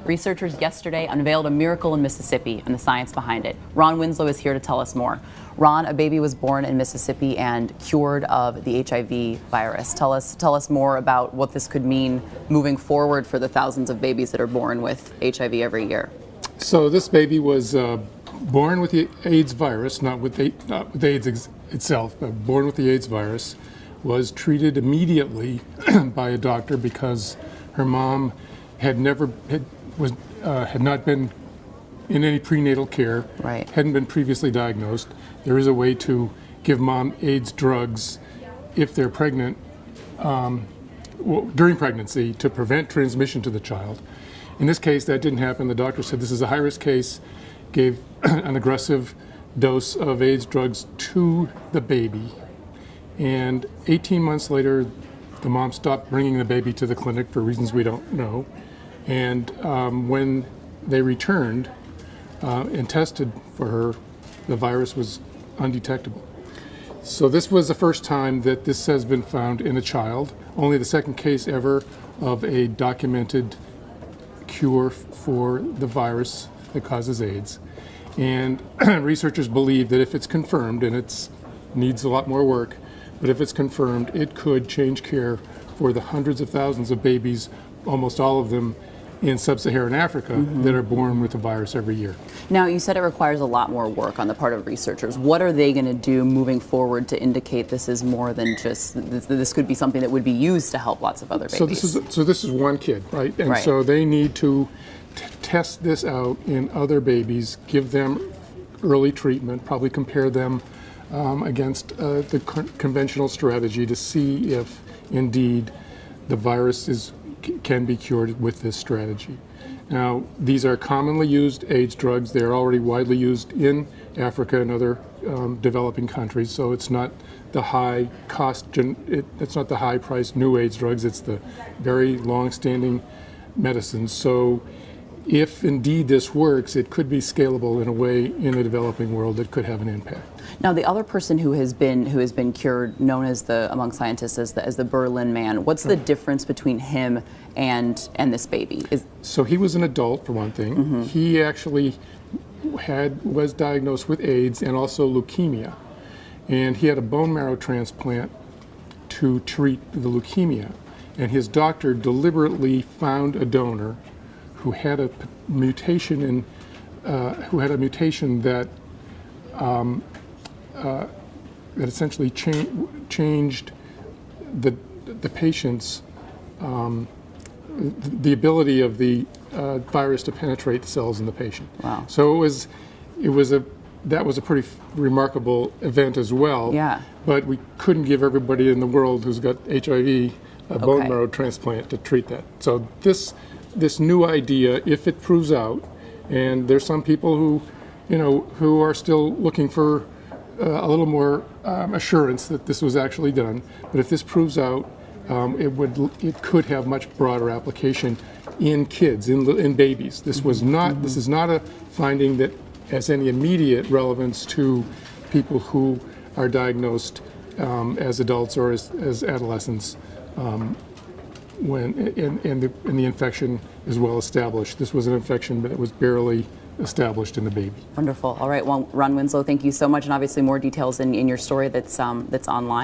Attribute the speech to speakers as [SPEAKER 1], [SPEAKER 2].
[SPEAKER 1] Researchers yesterday unveiled a miracle in Mississippi and the science behind it. Ron Winslow is here to tell us more. Ron, a baby was born in Mississippi and cured of the HIV virus. Tell us more about what this could mean moving forward for the thousands of babies that are born with HIV every year.
[SPEAKER 2] So this baby was born with the AIDS virus, not with AIDS itself, but born with the AIDS virus, was treated immediately by a doctor because her mom had not been in any prenatal care,
[SPEAKER 1] right.
[SPEAKER 2] Hadn't been previously diagnosed. There is a way to give mom AIDS drugs if they're pregnant, during pregnancy, to prevent transmission to the child. In this case, that didn't happen. The doctor said this is a high-risk case, gave an aggressive dose of AIDS drugs to the baby, and 18 months later, the mom stopped bringing the baby to the clinic for reasons we don't know. And when they returned and tested for her, the virus was undetectable. So this was the first time that this has been found in a child, only the second case ever of a documented cure for the virus that causes AIDS. And researchers believe that if it's confirmed, and it needs a lot more work, but if it's confirmed, it could change care for the hundreds of thousands of babies, almost all of them in sub-Saharan Africa, that are born with the virus every year.
[SPEAKER 1] Now, you said it requires a lot more work on the part of researchers. What are they going to do moving forward to indicate this is more than just, this could be something that would be used to help lots of other babies?
[SPEAKER 2] So this is one kid, right? And
[SPEAKER 1] right.
[SPEAKER 2] So they need to test this out in other babies, give them early treatment, probably compare them against the conventional strategy to see if indeed the virus can be cured with this strategy. Now, these are commonly used AIDS drugs. They are already widely used in Africa and other developing countries, so it's not the high cost, it's not the high priced new AIDS drugs, it's the very long-standing medicines. So if indeed this works, it could be scalable in a way in the developing world that could have an impact.
[SPEAKER 1] Now, the other person who has been cured, known as among scientists as the Berlin man, what's the difference between him and this baby?
[SPEAKER 2] So he was an adult, for one thing. He actually was diagnosed with AIDS and also leukemia, and he had a bone marrow transplant to treat the leukemia. And his doctor deliberately found a donor who had a mutation that that essentially changed the patient's the ability of the virus to penetrate the cells in the patient.
[SPEAKER 1] Wow.
[SPEAKER 2] So that was a pretty remarkable event as well.
[SPEAKER 1] Yeah.
[SPEAKER 2] But we couldn't give everybody in the world who's got HIV a bone marrow transplant to treat that. So this new idea, if it proves out, and there's some people who are still looking for a little more assurance that this was actually done, but if this proves out, it could have much broader application in kids, in babies. This is not a finding that has any immediate relevance to people who are diagnosed as adults or as adolescents. When the infection is well established. This was an infection, but it was barely established in the baby.
[SPEAKER 1] Wonderful. All right. Well, Ron Winslow, thank you so much, and obviously more details in your story that's online.